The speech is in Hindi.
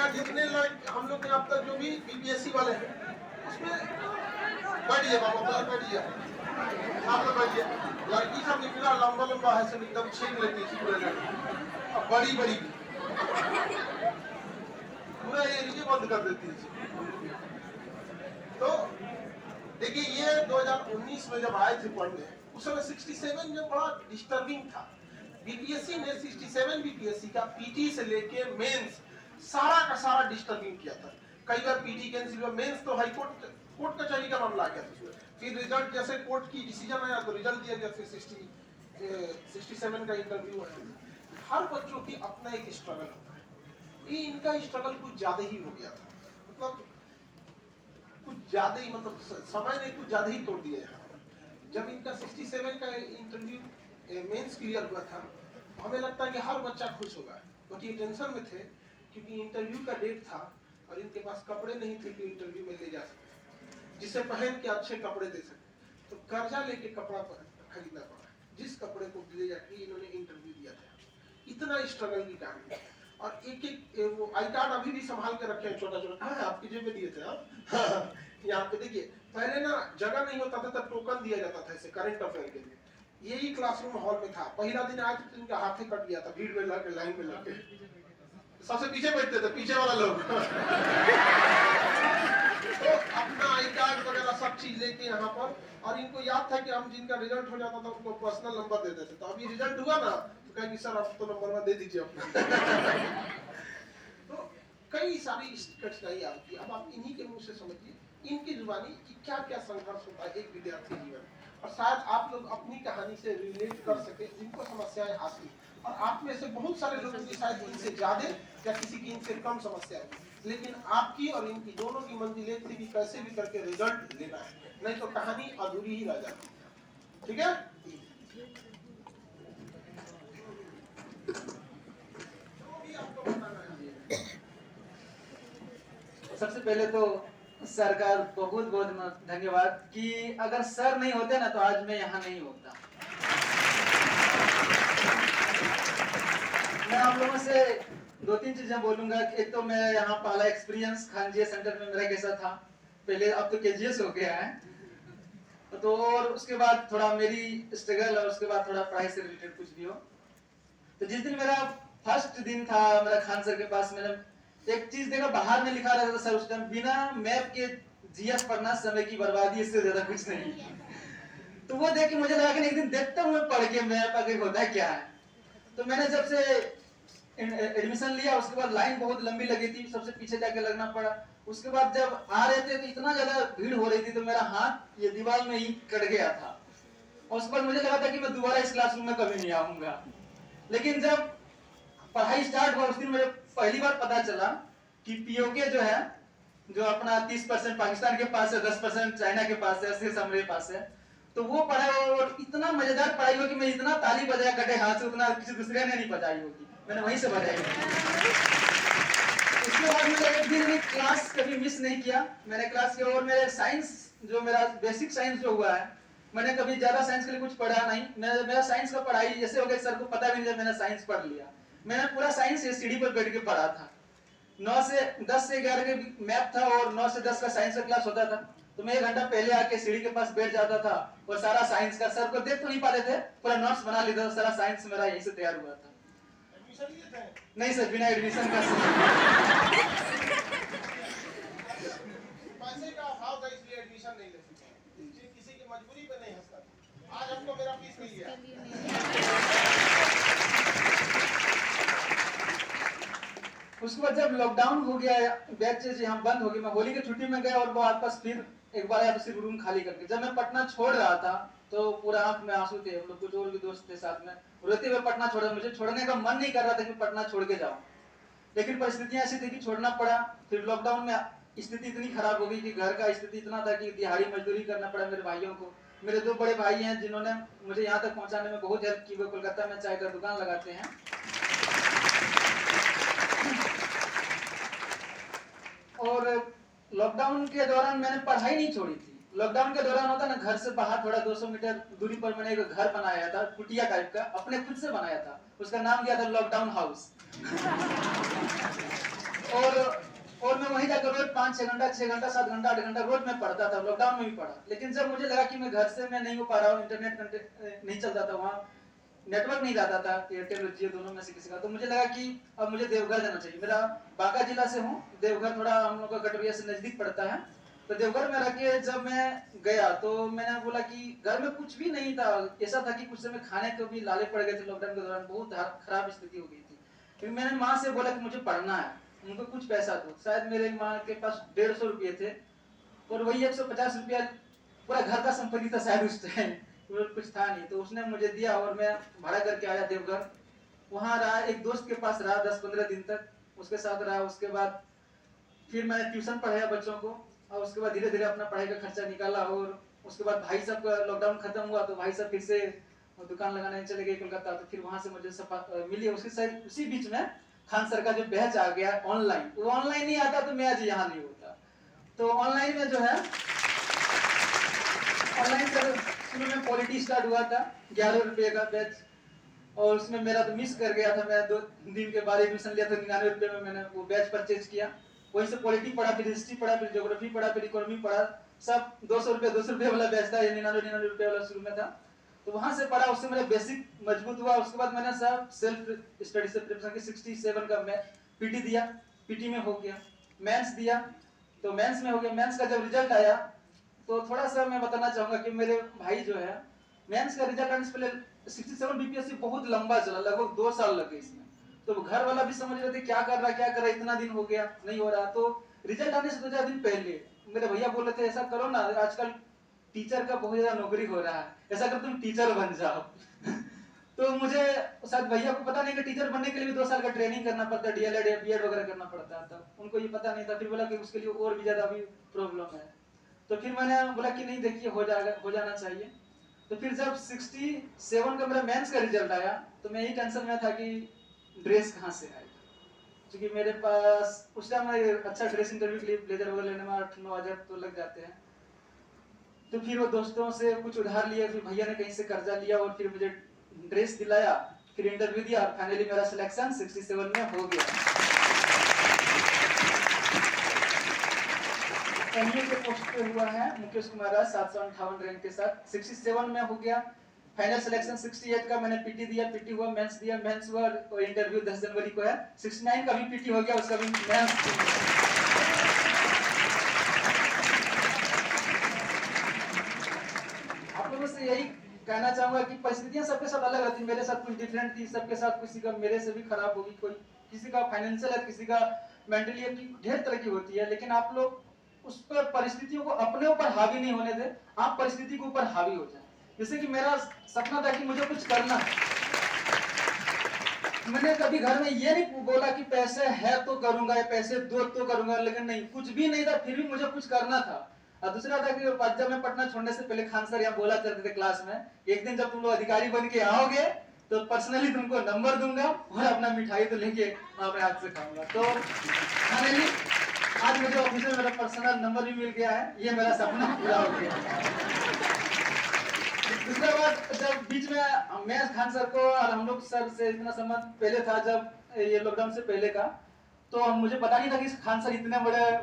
यहाँ जितने हम लोग अब तक जो भी बीपीएससी वाले हैं उसमें बैठिए बाबा, बैठिए आप लोग बैठिए। लड़की सब निकला लंबा लंबा है, सब एकदम छीन लेती थी पूरे लड़की, अब बड़ी बड़ी पूरा एरिया बंद कर देती है। तो देखिए ये 2019 में जब आए थे पढ़ने, उस समय 67 में बड़ा डिस्टर्बिंग था। बीपीएससी ने 67 बीपीएससी का पीटी से लेके मेंस सारा का सारा डिस्टर्बिंग किया था। कई बार पीटी कैंसिल हुआ, मेंस तो हाईकोर्ट कोर्ट कचहरी का मामला आ गया था। फिर रिजल्ट जैसे कोर्ट की डिसीजन आया तो रिजल्ट दिया गया, फिर 67 का इंटरव्यू आया। हर बच्चों की अपना एक स्ट्रगल होता है। ये इनका स्ट्रगल कुछ ज्यादा ही हो गया था, मतलब कुछ ज्यादा ही, मतलब समय ने कुछ ज्यादा ही तोड़ दिया है। जब इनका 67 का इंटरव्यू मेंस क्लियर हुआ था, हमें लगता है कि हर बच्चा खुश होगा, बट ये टेंशन में थे क्योंकि इंटरव्यू का डेट था और इनके पास कपड़े नहीं थे कि इंटरव्यू में ले जा सके, जिसे पहन के अच्छे कपड़े दे सके। तो कर्जा लेके कपड़ा खरीदना पड़ा, जिस कपड़े को ले जाके इन्होंने इंटरव्यू दिया था। इतना स्ट्रगल की कहानी। और एक एक वो आई कार्ड अभी भी संभाल के रखे हैं, छोटा छोटा। हाँ, आपकी जेब में दिए थे आप। यहाँ पे देखिए, पहले ना जगह नहीं होता था तो टोकन दिया जाता था ऐसे करंट अफेयर के लिए। यही क्लासरूम हॉल में था। पहला दिन आज इनका हाथ ही कट गया था, भीड़ में लगे, लाइन में लगे, सबसे पीछे बैठते थे, पीछे वाला लोग। तो अपना आई कार्ड वगैरह सब चीज लेके यहाँ पर, और इनको याद था कि हम जिनका रिजल्ट हो जाता था उनको पर्सनल नंबर देते थे। तो अभी रिजल्ट हुआ ना तो कहेंगे सर आप तो नंबर दे दीजिए अपना। तो कई सारी कठिनाई आती है। अब आप इन्हीं के मुंह से समझिए, इनकी जुबानी कि क्या क्या संघर्ष होता है एक विद्यार्थी जीवन, और शायद आप लोग अपनी कहानी से रिलेट कर सके जिनको समस्याएं आती। और आप में से बहुत सारे लोगों की शायद इनसे ज्यादा या किसी की इनसे कम समस्या है, लेकिन आपकी और इनकी दोनों की मंजिल एक थी कि कैसे भी करके रिजल्ट लेना है, नहीं तो कहानी अधूरी ही रह जाती है। ठीक है, सबसे पहले तो सर का बहुत बहुत धन्यवाद कि अगर सर नहीं होते ना तो आज मैं यहाँ नहीं होता। मैं आप लोगों से दो तीन चीजें बोलूंगा। एक तो मैं यहाँ पहला एक्सपीरियंस खानजिया सेंटर में मेरा कैसा था पहले, अब तो केजीएस हो गया है, तो और उसके बाद थोड़ा मेरी स्ट्रगल और उसके बाद थोड़ा पढ़ाई से रिलेटेड कुछ भी हो। तो जिस दिन मेरा फर्स्ट दिन था मेरा खान सर के पास, मैंने एक चीज देखा, बाहर में लिखा रहता था सर उस टाइम बिना मैप के जीएस पढ़ना समय की बर्बादी, इससे ज्यादा कुछ नहीं। तो वो देख के मुझे लगा कि एक दिन देखता हूँ मैं पढ़ के मैप आगे होता है क्या है। तो मैंने जब से एडमिशन लिया उसके बाद लाइन बहुत लंबी लगी थी, सबसे पीछे जाके लगना पड़ा। उसके बाद जब आ रहे थे तो इतना ज्यादा भीड़ हो रही थी तो मेरा हाथ ये दीवार में ही कट गया था, और उसके बाद मुझे लगा था कि मैं दोबारा इस क्लासरूम में कभी नहीं आऊंगा। लेकिन जब पढ़ाई स्टार्ट हुआ उस दिन मुझे पहली बार पता चला कि पीओके जो है, जो अपना 30% पाकिस्तान के पास है, 10% चाइना के पास है, 80 हमारे पास है, तो वो पढ़ा और इतना मजेदार पढ़ाई हो कि मैं इतना ताली बजाया कटे हाथ से उतना किसी दूसरे ने नहीं बजाई होगी, मैंने वहीं से बजाई। उसके बाद मैंने एक दिन भी क्लास कभी मिस नहीं किया, मैंने क्लास किया। और मेरे साइंस जो मेरा बेसिक साइंस जो हुआ है, मैंने कभी ज्यादा साइंस के लिए कुछ पढ़ा नहीं। मेरा साइंस का पढ़ाई जैसे हो गया सर को पता भी नहीं जब मैंने साइंस पढ़ लिया। मैंने पूरा साइंस सीढ़ी पर बैठ के पढ़ा था। 9 से 10 से 11 के मैथ था और 9 से 10 का साइंस का क्लास होता था, तो मैं 1 घंटा पहले आके सीढ़ी के पास बैठ जाता था और सारा साइंस का, सर को देख तो नहीं पाते थे, पूरा नोट्स बना लेता था। सारा साइंस मेरा यहीं से तैयार हुआ था। एडमिशन लिए थे? नहीं सर, बिना एडमिशन का। पैसे का अभाव था इसलिए एडमिशन नहीं ले सके, किसी की मजबूरी पे नहीं हंसता। आज हमको मेरा फीस मिल गया। उसके बाद जब लॉकडाउन हो गया, बैचेस यहाँ बंद हो गए, मैं होली की छुट्टी में गया और वो वापस फिर एक बार आया तो सिर्फ रूम खाली करके। जब मैं पटना छोड़ रहा था तो पूरा आंख में आंसू थे, हम लोग कुछ और भी दोस्त थे साथ में, रोते हुए पटना छोड़ा। मुझे छोड़ने का मन नहीं कर रहा था कि पटना छोड़ के जाऊं, लेकिन परिस्थितियां ऐसी थी कि छोड़ना पड़ा। फिर लॉकडाउन में स्थिति इतनी खराब हो गई कि घर का स्थिति इतना था कि दिहाड़ी मजदूरी करना पड़ा मेरे भाइयों को। मेरे 2 बड़े भाई हैं जिन्होंने मुझे यहाँ तक पहुंचाने में बहुत हेल्प की। वो कोलकाता में चाय का दुकान लगाते हैं। और लॉकडाउन के दौरान मैंने पढ़ाई नहीं छोड़ी थी। लॉकडाउन के दौरान होता ना, घर से बाहर थोड़ा 200 मीटर दूरी पर मैंने एक घर बनाया था, कुटिया टाइप का, अपने खुद से बनाया था। उसका नाम दिया था लॉकडाउन हाउस। और 5-6 घंटा 7 घंटा 8 घंटा रोज मैं पढ़ता था, लॉकडाउन में भी पढ़ा। लेकिन जब मुझे लगा कि मैं घर से मैं नहीं हो पा रहा हूँ, इंटरनेट नहीं चलता था, वहाँ नेटवर्क नहीं रहता था, एयरटेल और जियो दोनों में से किसी का, तो मुझे लगा कि अब मुझे देवघर जाना चाहिए। मेरा बांका जिला से हूँ, देवघर थोड़ा हम लोग का कटरिया से नजदीक पड़ता है। तो देवघर में रह के जब मैं गया तो मैंने बोला कि घर में कुछ भी नहीं था, ऐसा था कि कुछ समय खाने को भी लाले पड़ गए थे, लॉकडाउन के दौरान बहुत खराब स्थिति हो गई थी। फिर मैंने माँ से बोला कि मुझे पढ़ना है, उनको कुछ पैसा दो। शायद मेरे माँ के पास 150 रुपये थे और वही 150 रुपया पूरा घर का संपत्ति था शायद उस टाइम, कुछ था नहीं। तो उसने मुझे दिया और मैं भाड़ा करके आया देवघर। वहाँ रहा, एक दोस्त के पास रहा 10-15 दिन तक, उसके साथ रहा। उसके बाद फिर मैंने ट्यूशन पढ़ाया बच्चों को और उसके बाद धीरे धीरे अपना पढ़ाई का खर्चा निकाला। और उसके बाद भाई साहब का लॉकडाउन खत्म हुआ तो भाई साहब फिर से दुकान लगाने चले गए कोलकाता। तो फिर वहां से मुझे मिली उसी बीच में खान सर का जो बैच आ गया ऑनलाइन, वो ऑनलाइन नहीं आता तो मैं आज यहाँ नहीं होता। तो ऑनलाइन में जो है, ऑनलाइन सर शुरू में पॉलिटी स्टार्ट हुआ था, 11 रुपये का बैच, और उसमें मेरा तो मिस कर गया था। मैं 2 दिन के बाद एडमिशन लिया था, 99 रुपये में मैंने वो बैच परचेज किया। वहीं से पॉलिटी पढ़ा, फिर हिस्ट्री पढ़ा, फिर ज्योग्राफी पढ़ा, फिर इकोनॉमी पढ़ा। सब 200 रुपये वाला बैच था, 99 रुपये वाला शुरू में था। तो वहां से पढ़ा, उससे मेरा बेसिक मजबूत हुआ। उसके बाद मैंने सब सेल्फ स्टडी से प्रिपरेशन की 67 का मैं पीटी दिया, पीटी में हो गया। मेंस दिया तो मेंस में हो गया। मेंस का जब रिजल्ट आया तो थोड़ा सा मैं बताना चाहूंगा कि मेरे भाई जो है, मेंस का रिजल्ट आने से पहले 67 बीपीएससी बहुत लंबा चला, लगभग 2 साल लगे इसमें। तो घर वाला भी समझ रहे थे क्या कर रहा, इतना दिन हो गया नहीं हो रहा। तो रिजल्ट आने से 2-4 दिन पहले मेरे भैया बोल रहे थे ऐसा करो ना, आजकल टीचर का बहुत ज्यादा नौकरी हो रहा है, ऐसा कर तुम टीचर बन जाओ। तो मुझे शायद भैया को पता नहीं कि टीचर बनने के लिए भी 2 साल का ट्रेनिंग करना पड़ता है, डीएलएड या बीएड वगैरह करना पड़ता है। तो उनको ये पता नहीं था। फिर बोला कि उसके लिए और भी ज्यादा अभी प्रॉब्लम है। तो फिर मैंने बोला कि नहीं देखिए हो जाना चाहिए। तो फिर जब 67 का मेरा मेंस का रिजल्ट आया तो मैं यही टेंशन में था कि ड्रेस कहाँ से आएगा, क्योंकि मेरे पास उस टाइम अच्छा ड्रेस इंटरव्यू के लिए ब्लेजर वगैरह लेने में 8-9 हज़ार तो लग जाते हैं। तो फिर वो दोस्तों से कुछ उधार लिया, फिर भैया ने कहीं से कर्जा लिया और फिर मुझे ड्रेस दिलाया, फिर इंटरव्यू दिया और फाइनली मेरा सिलेक्शन 67 में हो गया। एमए के पोस्ट पे हुआ है मुकेश कुमार राज, 758 रैंक के साथ 67 में हो गया। फाइनल सिलेक्शन 68 का मैंने पीटी दिया, पीटी हुआ, मेंस दिया, मेंस हुआ और इंटरव्यू 10 जनवरी को है। 69 का भी पीटी हो गया, उसका भी मेंस। आप लोगों से यही कहना चाहूंगा कि परिस्थितियां सबके साथ अलग रहती, मेरे साथ कुछ डिफरेंट थी, सबके साथ किसी का मेरे से भी खराब होगी, कोई किसी का फाइनेंशियल है, किसी का मेंटली है, ढेर तरह की होती है। लेकिन आप लोग उस पर परिस्थितियों को अपने ऊपर हावी नहीं होने दे, आप परिस्थिति के ऊपर हावी हो जाए। जैसे कि मेरा सपना था कि मुझे कुछ करना है, मैंने कभी घर में ये नहीं बोला कि पैसे है तो करूंगा या पैसे दो तो करूंगा, लेकिन नहीं, कुछ भी नहीं था फिर भी मुझे कुछ करना था। और दूसरा था कि जब मैं पटना छोड़ने से पहले खान सर यहाँ बोला करते थे क्लास में, एक दिन जब तुम लोग अधिकारी बन के आओगे तो पर्सनली तुमको नंबर दूंगा और अपना मिठाई तो लेके अपने हाथ से खाऊंगा। तो फाइनली आज मुझे ऑफिस में मेरा पर्सनल नंबर भी मिल गया है, ये मेरा सपना पूरा हो गया। दूसरा बात, जब बीच में मैं खान सर को और हम लोग सर से इतना संबंध पहले था, जब ये लॉकडाउन से पहले का, तो मुझे पता नहीं था कि खान सर इतने बड़े